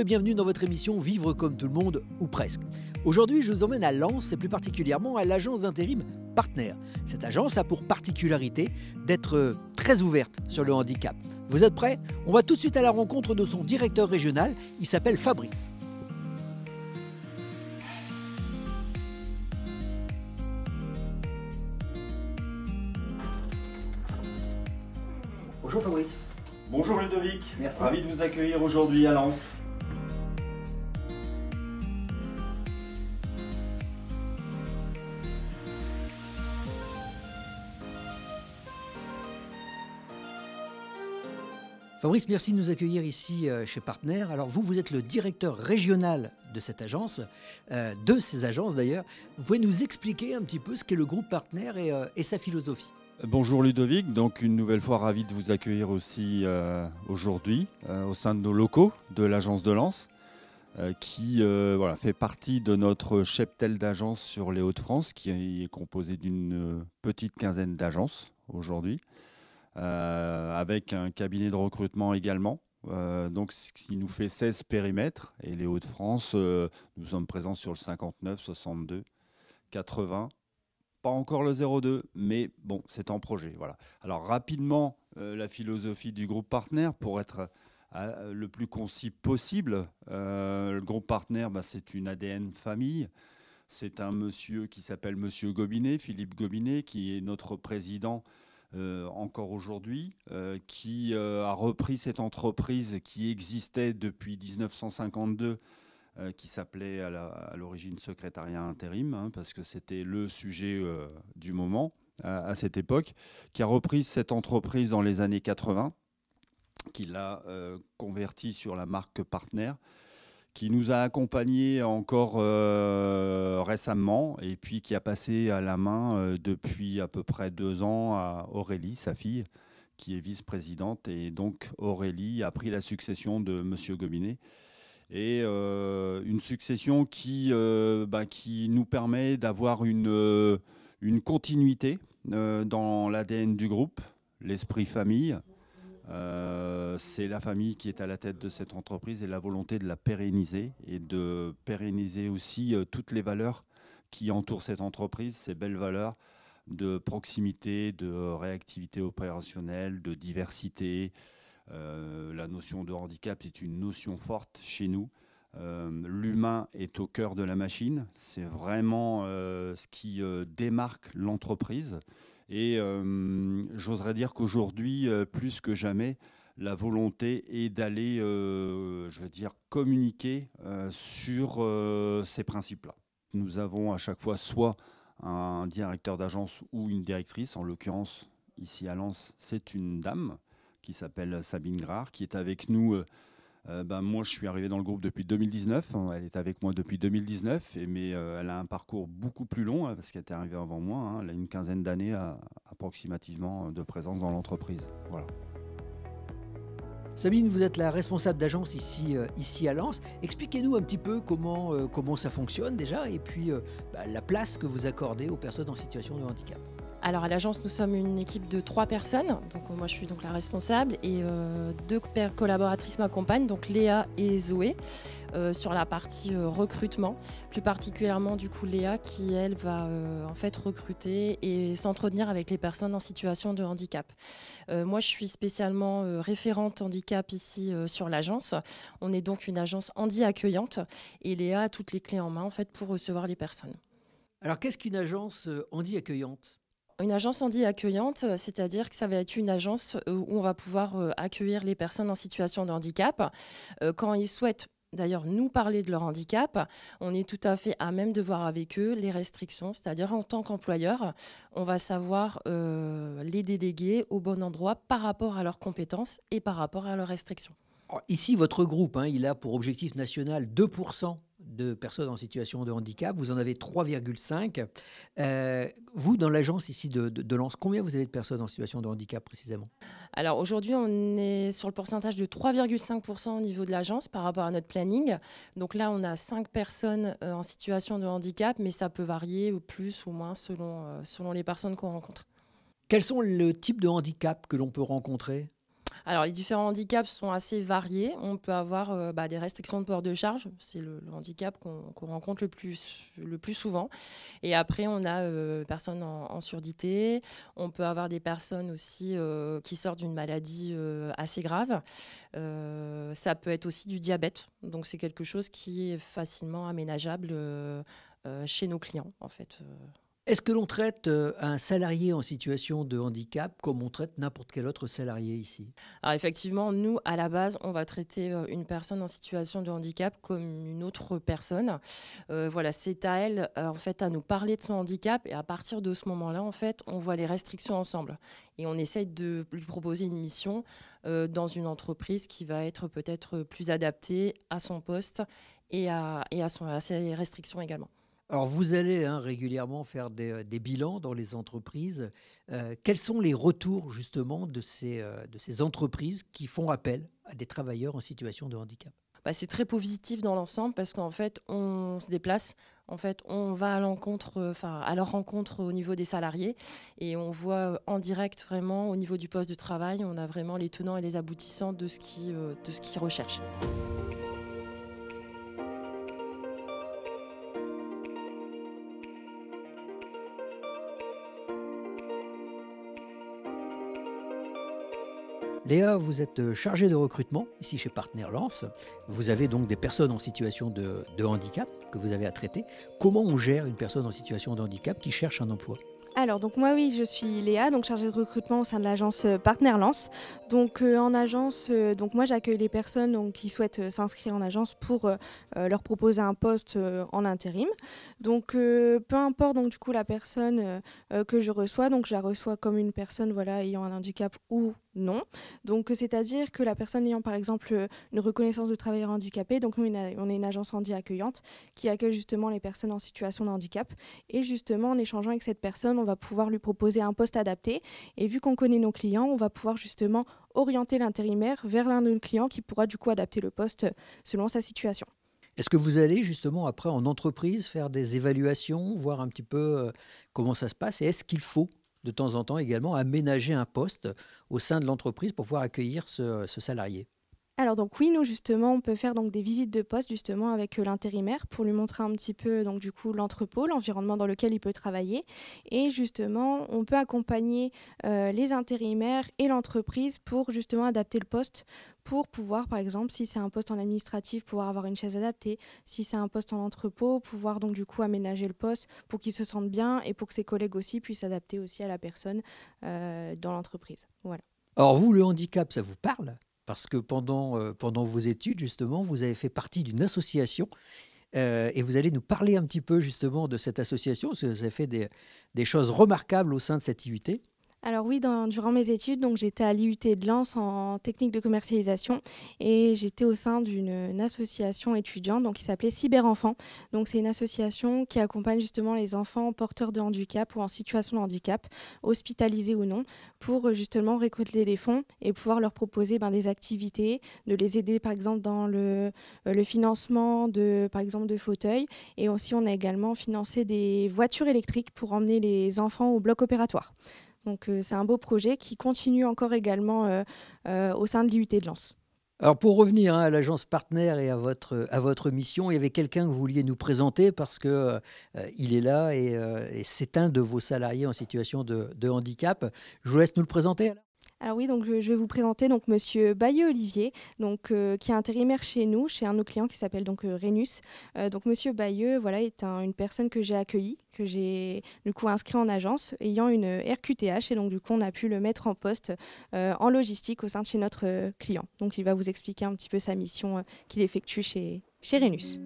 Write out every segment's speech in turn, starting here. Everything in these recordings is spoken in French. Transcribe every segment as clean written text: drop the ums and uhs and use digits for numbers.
et bienvenue dans votre émission Vivre comme tout le monde, ou presque. Aujourd'hui, je vous emmène à Lens et plus particulièrement à l'agence d'intérim Partner. Cette agence a pour particularité d'être très ouverte sur le handicap. Vous êtes prêts? On va tout de suite à la rencontre de son directeur régional, il s'appelle Fabrice. Bonjour Fabrice. Bonjour Ludovic, Merci. Ravi de vous accueillir aujourd'hui à Lens. Fabrice, merci de nous accueillir ici chez Partner. Alors vous êtes le directeur régional de cette agence, de ces agences d'ailleurs. Vous pouvez nous expliquer un petit peu ce qu'est le groupe Partner et sa philosophie? Bonjour Ludovic, donc une nouvelle fois ravi de vous accueillir aussi aujourd'hui au sein de nos locaux de l'agence de Lens qui fait partie de notre cheptel d'agences sur les Hauts-de-France qui est composé d'une petite quinzaine d'agences aujourd'hui avec un cabinet de recrutement également. Donc ce qui nous fait 16 périmètres et les Hauts-de-France, nous sommes présents sur le 59, 62, 80. Pas encore le 02, mais bon, c'est en projet. Voilà. Alors rapidement, la philosophie du groupe Partner, pour être le plus concis possible. Le groupe Partner, c'est une ADN famille. C'est un monsieur qui s'appelle Monsieur Gobinet, Philippe Gobinet, qui est notre président encore aujourd'hui, qui a repris cette entreprise qui existait depuis 1952, qui s'appelait à l'origine secrétariat intérim, parce que c'était le sujet du moment à cette époque, qui a repris cette entreprise dans les années 80, qui l'a convertie sur la marque Partner, qui nous a accompagnés encore récemment et puis qui a passé à la main depuis à peu près 2 ans à Aurélie, sa fille, qui est vice-présidente. Et donc Aurélie a pris la succession de Monsieur Gobinet. Et une succession qui nous permet d'avoir une continuité dans l'ADN du groupe, l'esprit famille. C'est la famille qui est à la tête de cette entreprise et la volonté de la pérenniser et de pérenniser aussi toutes les valeurs qui entourent cette entreprise, ces belles valeurs de proximité, de réactivité opérationnelle, de diversité. La notion de handicap est une notion forte chez nous. L'humain est au cœur de la machine. C'est vraiment ce qui démarque l'entreprise. Et j'oserais dire qu'aujourd'hui, plus que jamais, la volonté est d'aller, communiquer sur ces principes-là. Nous avons à chaque fois soit un directeur d'agence ou une directrice. En l'occurrence, ici à Lens, c'est une dame qui s'appelle Sabine Grard, qui est avec nous. Moi, je suis arrivé dans le groupe depuis 2019. Elle est avec moi depuis 2019, mais elle a un parcours beaucoup plus long, parce qu'elle est arrivée avant moi. Elle a une quinzaine d'années approximativement de présence dans l'entreprise. Voilà. Sabine, vous êtes la responsable d'agence ici à Lens. Expliquez-nous un petit peu comment ça fonctionne déjà et puis la place que vous accordez aux personnes en situation de handicap. Alors à l'agence, nous sommes une équipe de 3 personnes. Donc moi, je suis donc la responsable et 2 collaboratrices m'accompagnent, donc Léa et Zoé, sur la partie recrutement. Plus particulièrement du coup Léa qui elle va recruter et s'entretenir avec les personnes en situation de handicap. Moi, je suis spécialement référente handicap ici sur l'agence. On est donc une agence handi accueillante et Léa a toutes les clés en main pour recevoir les personnes. Alors qu'est-ce qu'une agence handi accueillante ? Une agence handi accueillante, c'est-à-dire que ça va être une agence où on va pouvoir accueillir les personnes en situation de handicap. Quand ils souhaitent d'ailleurs nous parler de leur handicap, on est tout à fait à même de voir avec eux les restrictions, c'est-à-dire en tant qu'employeur, on va savoir les déléguer au bon endroit par rapport à leurs compétences et par rapport à leurs restrictions. Alors, ici, votre groupe, il a pour objectif national 2% de personnes en situation de handicap. Vous en avez 3,5. Vous, dans l'agence ici de Lens, combien vous avez de personnes en situation de handicap précisément ? Alors aujourd'hui, on est sur le pourcentage de 3,5% au niveau de l'agence par rapport à notre planning. Donc là, on a 5 personnes en situation de handicap, mais ça peut varier plus ou moins selon les personnes qu'on rencontre. Quels sont les types de handicap que l'on peut rencontrer ? Alors, les différents handicaps sont assez variés. On peut avoir des restrictions de port de charge. C'est le handicap qu'on rencontre le plus souvent. Et après, on a personnes en surdité. On peut avoir des personnes aussi qui sortent d'une maladie assez grave. Ça peut être aussi du diabète. Donc, c'est quelque chose qui est facilement aménageable chez nos clients, en fait. Est-ce que l'on traite un salarié en situation de handicap comme on traite n'importe quel autre salarié ici? Alors effectivement, nous, à la base, on va traiter une personne en situation de handicap comme une autre personne. Voilà, c'est à elle, en fait, à nous parler de son handicap. Et à partir de ce moment-là, en fait, on voit les restrictions ensemble. Et on essaye de lui proposer une mission dans une entreprise qui va être peut-être plus adaptée à son poste et à ses restrictions également. Alors vous allez régulièrement faire des bilans dans les entreprises. Quels sont les retours justement de ces entreprises qui font appel à des travailleurs en situation de handicap? C'est très positif dans l'ensemble parce qu'en fait, on se déplace. En fait, on va à leur rencontre au niveau des salariés et on voit en direct vraiment au niveau du poste de travail, on a vraiment les tenants et les aboutissants de ce qu'ils recherchent. Léa, vous êtes chargée de recrutement ici chez Partner Lance. Vous avez donc des personnes en situation de handicap que vous avez à traiter. Comment on gère une personne en situation de handicap qui cherche un emploi? Alors, donc moi, oui, je suis Léa, donc chargée de recrutement au sein de l'agence Partner Lance. Donc, en agence, donc moi, j'accueille les personnes donc, qui souhaitent s'inscrire en agence pour leur proposer un poste en intérim. Donc, peu importe donc du coup la personne que je reçois, donc je la reçois comme une personne voilà ayant un handicap ou non. Donc, c'est-à-dire que la personne ayant par exemple une reconnaissance de travailleur handicapé, donc nous, on est une agence handi accueillante qui accueille justement les personnes en situation de handicap. Et justement, en échangeant avec cette personne, on va pouvoir lui proposer un poste adapté. Et vu qu'on connaît nos clients, on va pouvoir justement orienter l'intérimaire vers l'un de nos clients qui pourra du coup adapter le poste selon sa situation. Est-ce que vous allez justement après en entreprise faire des évaluations, voir un petit peu comment ça se passe? Et est-ce qu'il faut de temps en temps également aménager un poste au sein de l'entreprise pour pouvoir accueillir ce salarié? Alors donc oui, nous justement, on peut faire donc des visites de poste justement avec l'intérimaire pour lui montrer un petit peu donc du coup l'entrepôt, l'environnement dans lequel il peut travailler. Et justement, on peut accompagner les intérimaires et l'entreprise pour justement adapter le poste pour pouvoir, par exemple, si c'est un poste en administratif, pouvoir avoir une chaise adaptée. Si c'est un poste en entrepôt, pouvoir donc du coup aménager le poste pour qu'il se sente bien et pour que ses collègues aussi puissent s'adapter aussi à la personne dans l'entreprise. Voilà. Alors vous, le handicap, ça vous parle? Parce que pendant vos études, justement, vous avez fait partie d'une association et vous allez nous parler un petit peu justement de cette association, parce que vous avez fait des choses remarquables au sein de cette IUT. Alors oui, durant mes études, donc j'étais à l'IUT de Lens en technique de commercialisation et j'étais au sein d'une association étudiante donc, qui s'appelait Cyberenfants. Donc c'est une association qui accompagne justement les enfants porteurs de handicap ou en situation de handicap, hospitalisés ou non, pour justement récolter des fonds et pouvoir leur proposer des activités, de les aider par exemple dans le financement par exemple de fauteuils. Et aussi on a également financé des voitures électriques pour emmener les enfants au bloc opératoire. Donc c'est un beau projet qui continue encore également au sein de l'IUT de Lens. Alors pour revenir à l'agence Partner et à votre mission, il y avait quelqu'un que vous vouliez nous présenter parce que il est là et c'est un de vos salariés en situation de handicap. Je vous laisse nous le présenter alors. Alors oui, donc je vais vous présenter donc Monsieur Bayeux Olivier, donc qui est intérimaire chez nous, chez un de nos clients qui s'appelle donc Rhenus. Donc Monsieur Bayeux, voilà, est une personne que j'ai accueillie, que j'ai du coup inscrit en agence, ayant une RQTH et donc du coup on a pu le mettre en poste en logistique au sein de chez notre client. Donc il va vous expliquer un petit peu sa mission qu'il effectue chez Rhenus.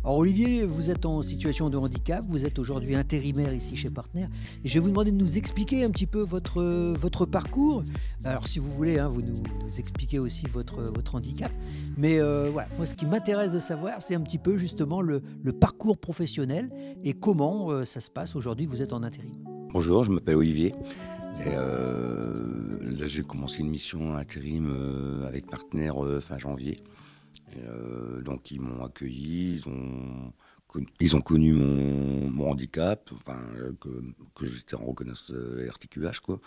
Alors Olivier, vous êtes en situation de handicap, vous êtes aujourd'hui intérimaire ici chez Partner et je vais vous demander de nous expliquer un petit peu votre parcours. Alors si vous voulez, vous nous expliquez aussi votre handicap. Mais voilà, moi ce qui m'intéresse de savoir, c'est un petit peu justement le parcours professionnel et comment ça se passe aujourd'hui que vous êtes en intérim. Bonjour, je m'appelle Olivier. Et là, j'ai commencé une mission intérim avec Partner fin janvier. Et, donc ils m'ont accueilli, ils ont connu mon handicap, enfin, que j'étais en reconnaissance RTQH, quoi.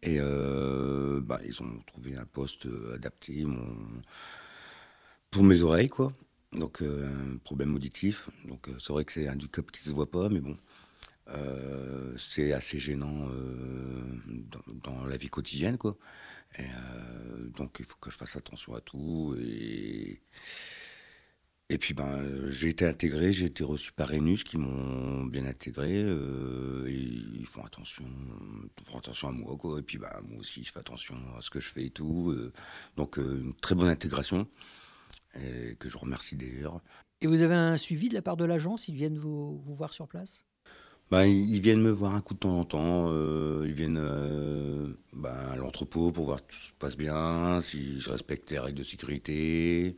Et ils ont trouvé un poste adapté pour mes oreilles, quoi. Donc, un problème auditif. Donc, c'est vrai que c'est un handicap qui se voit pas, mais bon, c'est assez gênant dans la vie quotidienne, quoi. Et, donc, il faut que je fasse attention à tout. Et puis, j'ai été intégré, j'ai été reçu par Rhenus qui m'ont bien intégré. Et ils font attention à moi, quoi. Et puis, moi aussi, je fais attention à ce que je fais et tout. Donc, une très bonne intégration, et que je remercie d'ailleurs. Et vous avez un suivi de la part de l'agence? Ils viennent vous voir sur place? Ils viennent me voir un coup de temps en temps. Ils viennent à l'entrepôt pour voir si tout se passe bien, si je respecte les règles de sécurité.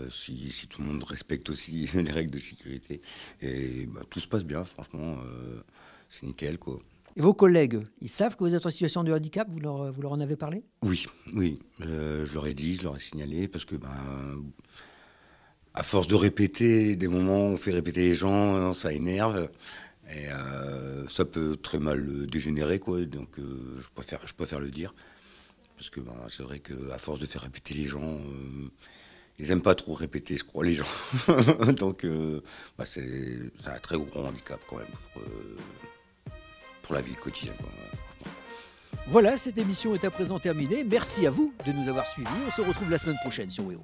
Si tout le monde respecte aussi les règles de sécurité. Et tout se passe bien, franchement, c'est nickel, quoi. Et vos collègues, ils savent que vous êtes en situation de handicap? Vous leur en avez parlé? Oui, je leur ai dit, je leur ai signalé, parce que à force de répéter, des moments où on fait répéter les gens, ça énerve. Et ça peut très mal dégénérer, quoi. Donc je préfère le dire. Parce que c'est vrai qu'à force de faire répéter les gens... ils n'aiment pas trop répéter, je crois, les gens. Donc, c'est un très gros handicap quand même pour la vie quotidienne, quoi, franchement. Voilà, cette émission est à présent terminée. Merci à vous de nous avoir suivis. On se retrouve la semaine prochaine sur WEO.